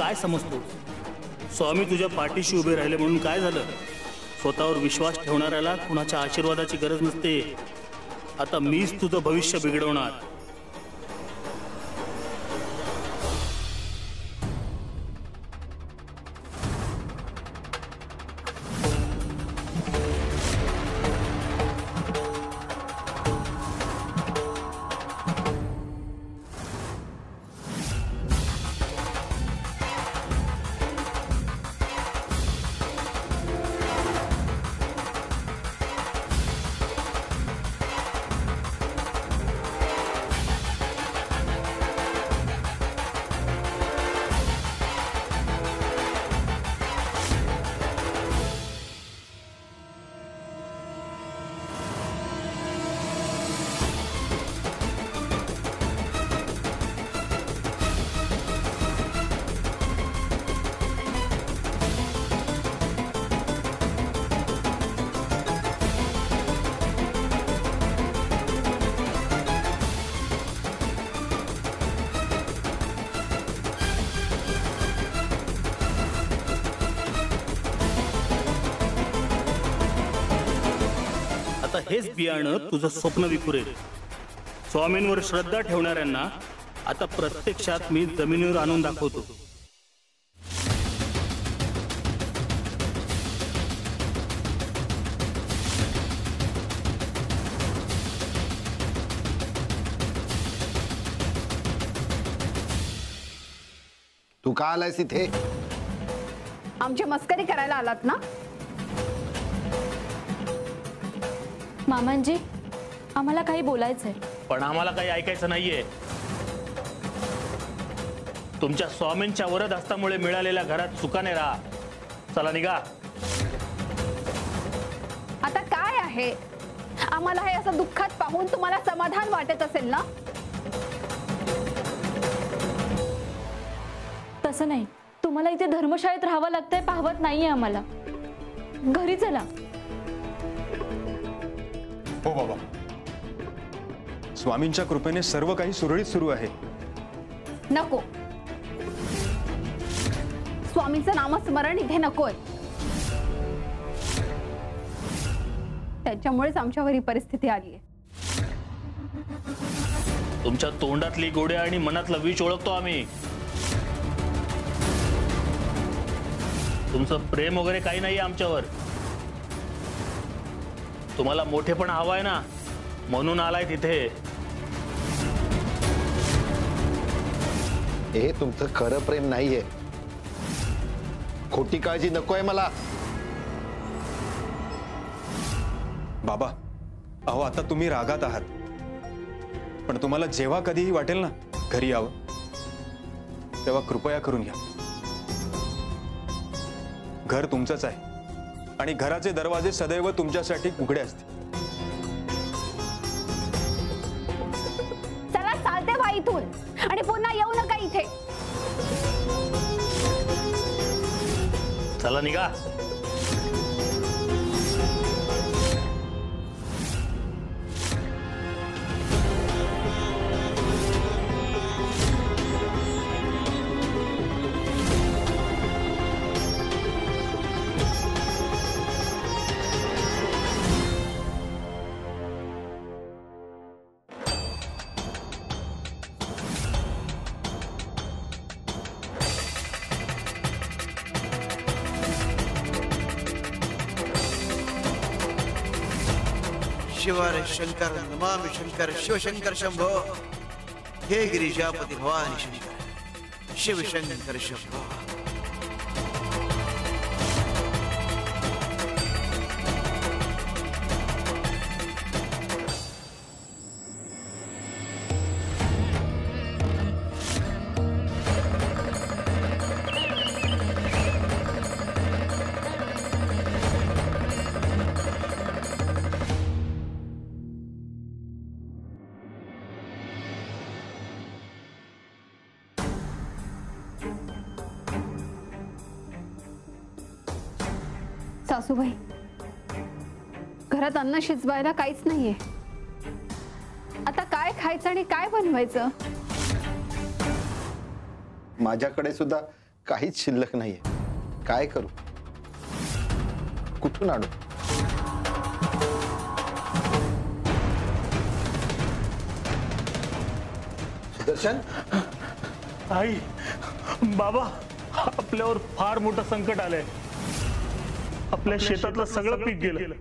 काय समजतो? स्वामी तुझ्या पाठीशी उभे राहिले म्हणून काय झालं? स्वतःवर विश्वास ठेवणाऱ्याला कुणाच्या आशीर्वादाची गरज नसते. आता मीच तुझं भविष्य बिघडवणार. हेच बियाणं तुझं स्वप्न विखुरेल. स्वामींवर श्रद्धा ठेवणाऱ्यांना आता प्रत्यक्षात मी जमिनीवर आणून दाखवतो. तू का आलायस इथे? आमची मस्करी करायला आलात ना? मामांजी, आम्हाला काही बोलायचंय. पण आम्हाला काही ऐकायचं नाहीये. तुमच्या स्वामींच्या वरद हस्तामुळे मिळालेल्या घरात सुखाने राहा. चला निघा. आता काय आहे? आम्हाला हे असं दुःखात पाहून तुम्हाला समाधान वाटत असेल ना? तसं नाही. तुम्हाला इथे धर्मशाळेत राहावं लागतंय पाहवत नाहीये आम्हाला. घरी चला. हो बाबा, स्वामींच्या कृपेने सर्व काही सुरळीत सुरू आहे. नको, स्वामींचं नामस्मरण इथे नकोय. त्याच्यामुळेच आमच्यावर ही परिस्थिती आली आहे. तुमच्या तोंडातली गोडे आणि मनातलं विष ओळखतो आम्ही. तुमचं प्रेम वगैरे काही नाही आमच्यावर. तुम्हाला मोठेपण हवाय ना, म्हणून आलाय तिथे. हे तुमचं खरं प्रेम नाहीये. खोटी काळजी नकोय मला. बाबा, अहो आता तुम्ही रागात आहात, पण तुम्हाला जेव्हा कधीही वाटेल ना घरी यावं, तेव्हा कृपया करून या. घर तुमचंच आहे आणि घराचे दरवाजे सदैव तुमच्यासाठी उघडे असतील. चला चालते व्हा इथून आणि पुन्हा येऊ नका इथे. चला निघा. शिवर शंकर नमामि शंकर शिव शंकर शंभो. हे गिरिजापति भवानी शंकर शिव शंकर शंभो. सासूबाई, घरात अन्न शिजवायला काहीच नाहीये. आता काय खायचं आणि काय बनवायचं? माझ्याकडे सुद्धा काहीच शिल्लक नाहीये. काय करू? कुठून आणू? सुदर्शन, आई, बाबा, आपल्यावर फार मोठं संकट आलंय. आपल्या शेतातलं सगळं पीक गेलं.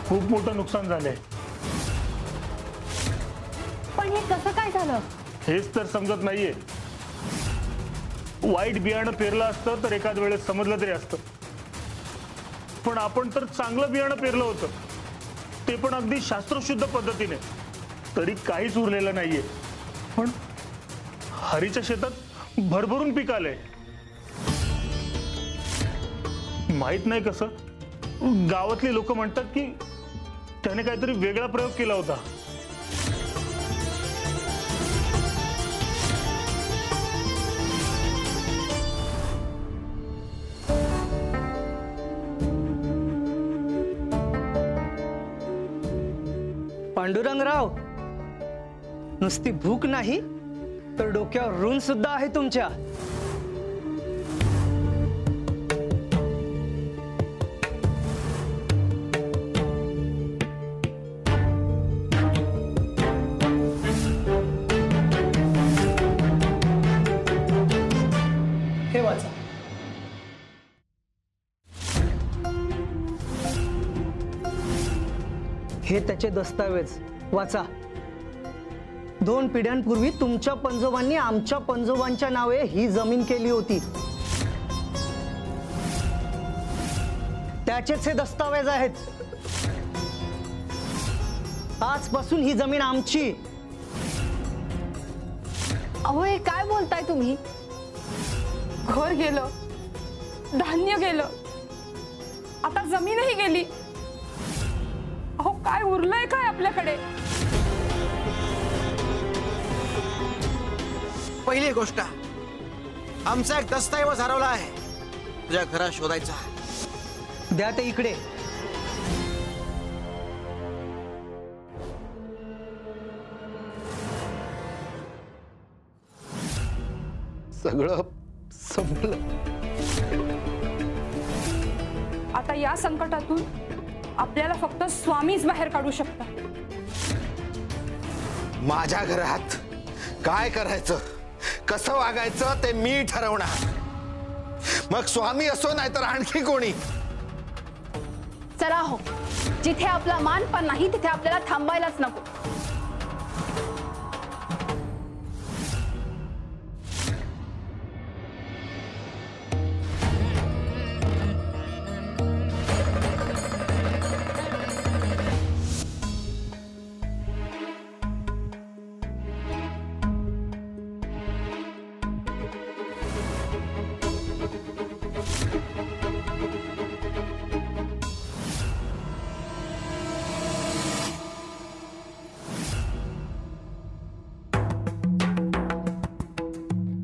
खूप मोठं नुकसान झालंय. पण हे कसं काय झालं? हेच तर समजत नाहीये. वाईट बियाणं पेरलं असतं तर एखाद वेळेस समजलं तरी असतं, पण आपण तर चांगलं बियाणं पेरलं होतं, ते पण अगदी शास्त्रशुद्ध पद्धतीने, तरी काहीच उरलेलं नाहीये. पण हरीच्या शेतात भरभरून पीक आलंय. माहित नाही कसं, गावातली लोक म्हणतात की त्याने काहीतरी वेगळा प्रयोग केला होता. पांडुरंगराव, नुसती भूक नाही तर डोक्यावर ऋण सुद्धा आहे तुमच्या. हे वाचा. हे त्याचे दस्तावेज वाचा. 2 पिढ्यांपूर्वी तुमच्या पंजोबांनी आमच्या पंजोबांच्या नावे ही जमीन केली होती. त्याचेच हे दस्तावेज आहेत. आजपासून ही जमीन आमची. अहो, हे काय बोलताय तुम्ही? घर गेलं, धान्य गेलं, आता जमीनही गेली. अहो, काय उरलंय काय आपल्याकडे? पहिली गोष्ट, आमचा एक दस्तऐवज हरवला आहे. तुझ्या घरात शोधायचा. द्या ते इकडे. सगळं संपलं. आता या संकटातून आपल्याला फक्त स्वामीच बाहेर काढू शकतात. माझ्या घरात काय करायचं, कसं वागायचं ते मी ठरवणार. मग स्वामी असो नाही तर आणखी कोणी. चला हो, जिथे आपला मान पण नाही तिथे आपल्याला थांबायलाच नको.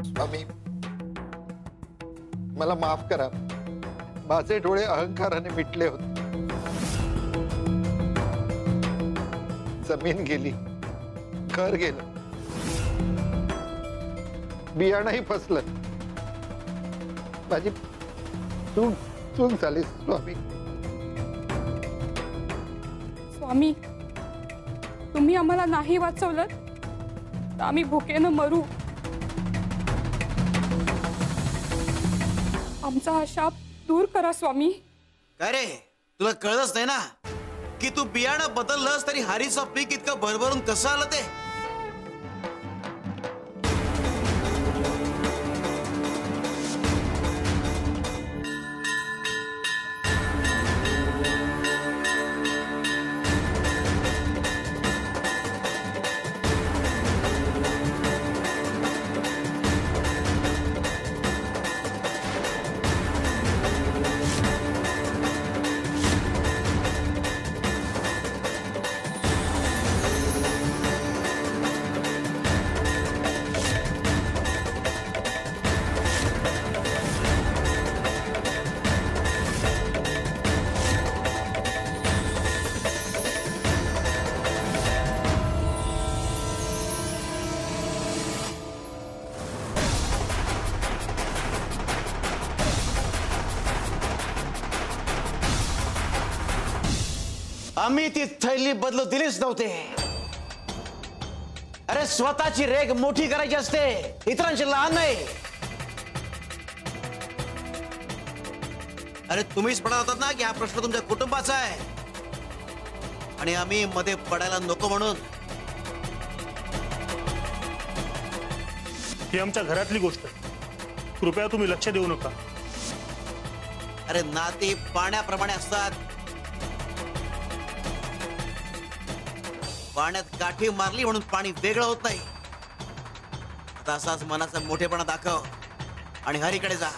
स्वामी, मला माफ करा. माझे डोळे अहंकाराने मिटले होते. जमीन गेली, घर गेलं, बियाणंही फसलं. माझी चूक झाली स्वामी. स्वामी, तुम्ही आम्हाला नाही वाचवलं तर आम्ही भुकेनं मरू. आमचा हा शाप दूर करा स्वामी. काय रे, तुला कळलंच नाही ना की तू बियाणं बदललंस तरी हरीचं पीक इतकं भरभरून कसं आलं ते? आम्ही ती थैली बदलू दिलीच नव्हते. अरे स्वतःची रेग मोठी करायची असते, इतरांची लहान नाही. अरे तुम्हीच म्हणत होतात ना की हा प्रश्न तुमच्या कुटुंबाचा आहे आणि आम्ही मध्ये पडायला नको म्हणून. ही आमच्या घरातली गोष्ट आहे. कृपया तुम्ही लक्ष देऊ नका. अरे नाती पाण्याप्रमाणे असतात. पाण्यात काठी मारली म्हणून पाणी वेगळं होत नाही. आता असाच मनाचा मोठेपणा दाखव आणि हरीकडे जा.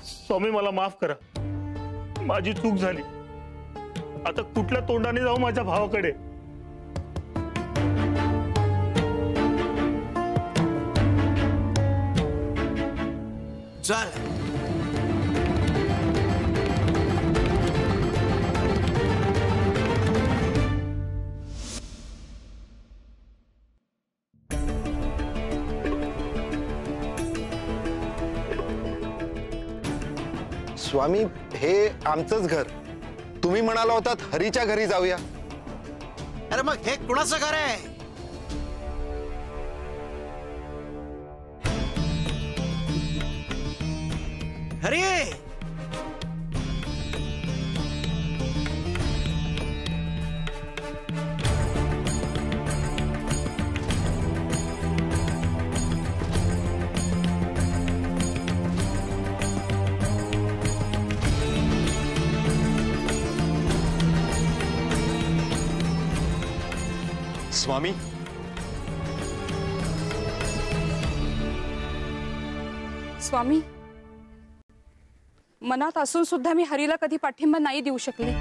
स्वामी मला माफ करा, माझी चूक झाली. आता कुठल्या तोंडाने जाऊ माझ्या भावाकडे? चल. स्वामी, हे आमचंच घर. तुम्ही म्हणाला होतात हरीच्या घरी जाऊया. अरे मग हे कुणाचं घर आहे? हरी, स्वामी, स्वामी, मनात असून सुद्धा मी हरीला कधी पाठिंबा नाही देऊ शकले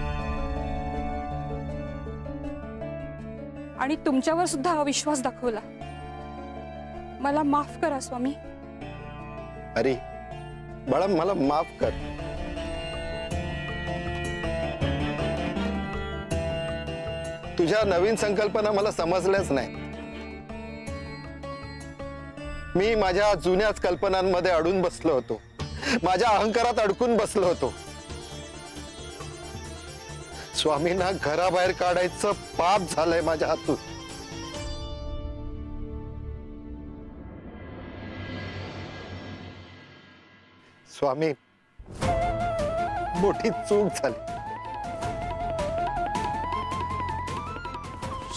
आणि तुमच्यावर सुद्धा अविश्वास दाखवला. मला माफ करा स्वामी. हरी बाळा, मला माफ कर. तुझ्या नवीन संकल्पना मला समजल्याच नाही. मी माझ्या जुन्याच कल्पनांमध्ये अडून बसलो होतो. माझ्या अहंकारात अडकून बसलो होतो. स्वामींना घराबाहेर काढायचं पाप झालंय माझ्या हातून. स्वामी, मोठी चूक झाली.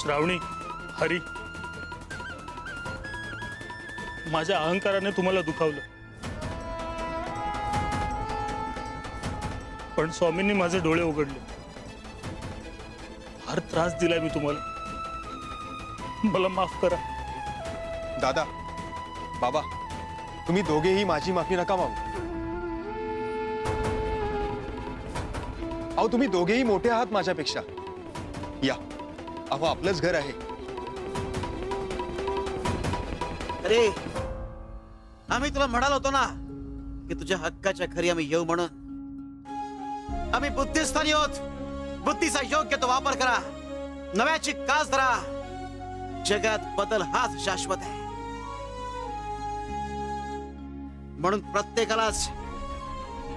श्रावणी, हरी, माझ्या अहंकाराने तुम्हाला दुखावलं, पण स्वामींनी माझे डोळे उघडले. फार त्रास दिलाय मी तुम्हाला, मला माफ करा. दादा, बाबा, तुम्ही दोघेही माझी माफी नका मागू. अहो, तुम्ही दोघेही मोठे आहात माझ्यापेक्षा. या, अहो आपलंच घर आहे. अरे आम्ही तुला म्हणालो होतो ना की तुझ्या हक्काच्या घरी आम्ही येऊ म्हणून. आम्ही बुद्धिस्थानी आहोत. बुद्धीचा योग्य तो वापर करा, नव्याची कास धरा. जगात बदल हाच शाश्वत आहे. म्हणून प्रत्येकालाच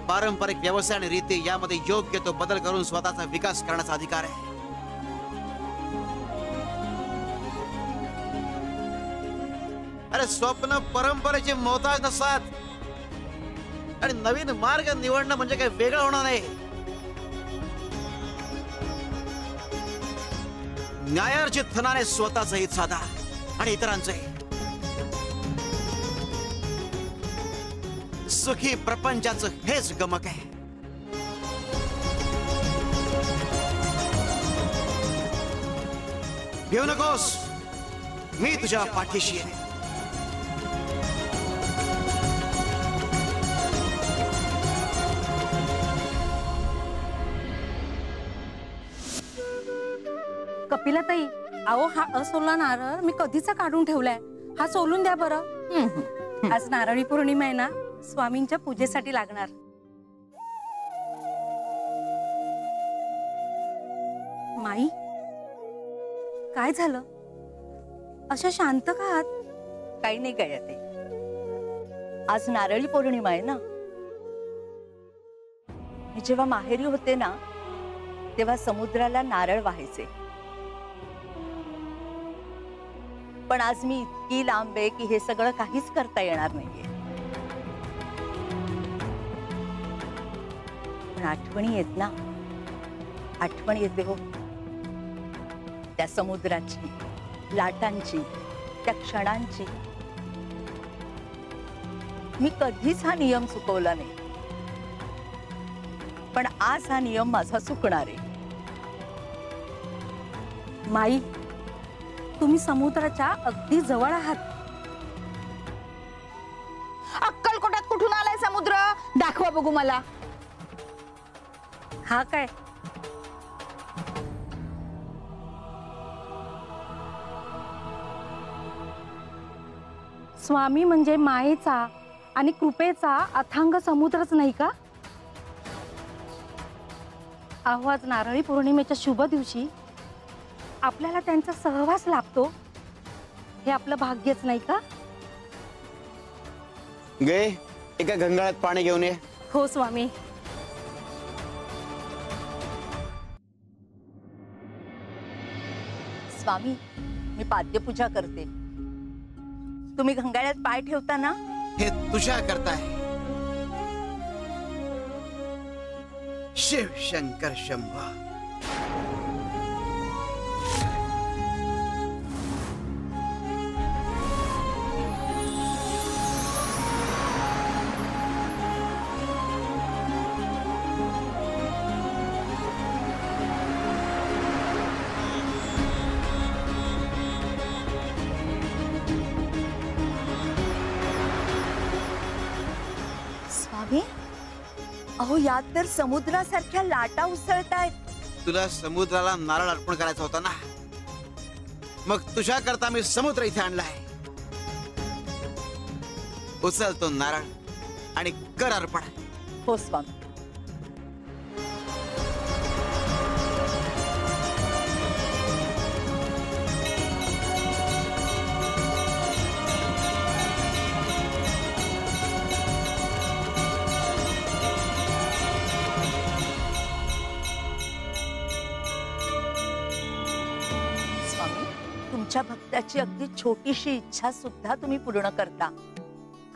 पारंपरिक व्यवसाय आणि रीती यामध्ये योग्य तो बदल करून स्वतःचा विकास करण्याचा अधिकार आहे. अरे स्वप्न परंपरेचे मोहताज नसतात आणि नवीन मार्ग निवडणं म्हणजे काही वेगळं होणार नाही. न्यायार्जित धनाने स्वतःचं हित साधा आणि इतरांचंही. सुखी प्रपंचाचं हेच गमक आहे. घेऊ नकोस, मी तुझ्या पाठीशी आहे. कपिलाताई, अहो हा असोला नारळ मी कधीचा काढून ठेवलाय. हा सोलून द्या बरं. आज नारळी पौर्णिमा आहे ना, स्वामींच्या पूजेसाठी लागणार. माई, काय झालं? अशा शांत का आहात? काही नाही काय ते. आज नारळी पौर्णिमा आहे ना, मी जेव्हा माहेरी होते ना तेव्हा समुद्राला नारळ वाहायचे, पण आज मी इतकी लांब आहे की हे सगळं काहीच करता येणार नाहीये. पण आठवणी येत ना, आठवण येते हो त्या समुद्राची, लाटांची, त्या क्षणांची. मी कधीच हा नियम चुकवला नाही, पण आज हा नियम माझा चुकणार आहे. माई, तुम्ही समुद्राच्या अगदी जवळ आहात. अक्कलकोटात कुठून आलाय समुद्र? दाखवा बघू मला. हा काय? स्वामी म्हणजे मायेचा आणि कृपेचा अथांग समुद्रच नाही का? अहो, आज नारळी पौर्णिमेच्या शुभ दिवशी आपल्याला त्यांचा सहवास लाभतो, हे आपलं भाग्यच नाही का? गे एका गंगाळात पाणी घेऊन ये. हो स्वामी. स्वामी, मी पाद्यपूजा करते. तुम्ही गंगाळ्यात पाय ठेवता ना? हे तुझ्या करताय. शिव शंकर शंभा. स्वामी, अहो यात तर समुद्रासारख्या लाटा उसळतायत. तुला समुद्राला नारळ अर्पण करायचा होता ना, मग तुझ्या करता मी समुद्र इथे आणलाय. उचल तो नारळ आणि कर अर्पण. हो स्वामी. तुमच्या भक्ताची अगदी छोटीशी इच्छा सुद्धा तुम्ही पूर्ण करता.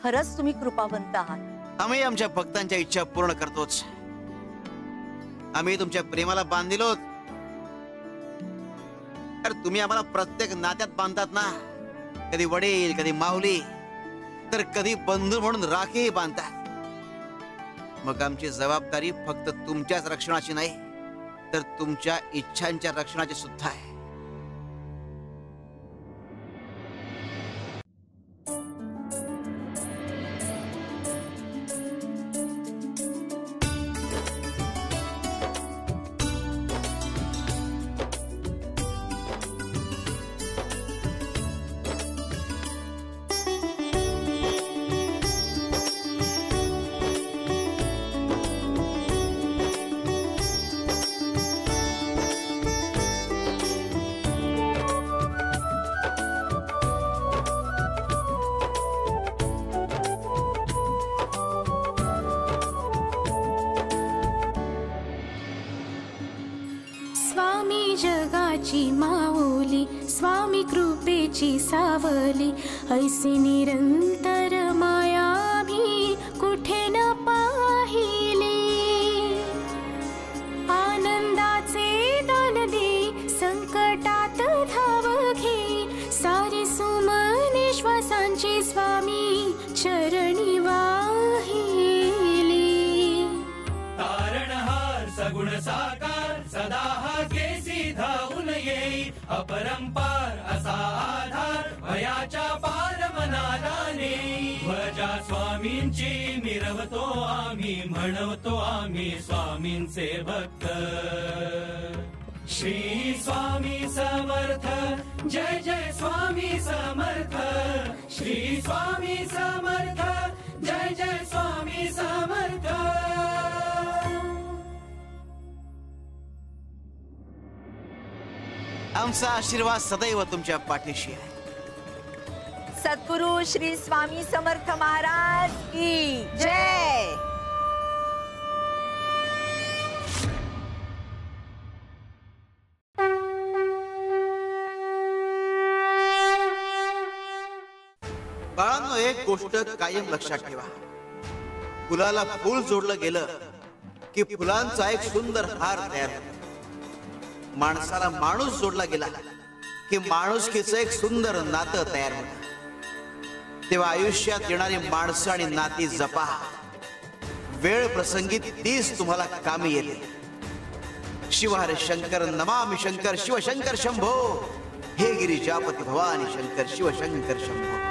खरंच तुम्ही कृपावंत आहात. आम्ही आमच्या भक्तांच्या इच्छा पूर्ण करतोच. आम्ही तुमच्या प्रेमाला बांधिलोत. अरे तुम्ही आम्हाला प्रत्येक नात्यात बांधतात ना. कधी वडील, कधी माऊली, तर कधी बंधू म्हणून राखी बांधतात. मग आमची जबाबदारी फक्त तुमच्याच रक्षणाची नाही, तर तुमच्या इच्छांच्या रक्षणाची सुद्धा आहे. स्वामी जगाची माऊली, स्वामी कृपेची सावली, ऐसी निरंतर माया भी कुठे न पाहिली. आनंदाचे दान दे, संकटात धाव घे, सारे सुमने श्वासांची स्वामी चरणी वाहिली. तारणहार सगुण साकार, सदा हा केसी धावून येई, अपरंपार असा आधार, भयाच्या पार मनाला नेई. ध्वजा स्वामींची मिरवतो आम्ही, म्हणवतो आम्ही स्वामींचे भक्त. श्री स्वामी समर्थ, जय जय स्वामी समर्थ. श्री स्वामी समर्थ, जय जय स्वामी समर्थ. आमचा आशीर्वाद सदैव तुमच्या पाठीशी आहे. सद्गुरु श्री स्वामी समर्थ महाराज की जय. बाळांनो, एक गोष्ट कायम लक्षात ठेवा. फुलाला फूल जोडलं गेलं की फुलांचा एक सुंदर हार तयार होतो. माणसाला माणूस जोडला गेला की माणुसकीचं एक सुंदर नातं तयार होतं. तेव्हा आयुष्यात येणारी माणसं आणि नाती जपा. वेळ प्रसंगी तीच तुम्हाला कामी येते. शिव हरे शंकर नमामि शंकर शिव शंकर शंभो. हे गिरिजापती भवानी शंकर शिव शंकर शंभो.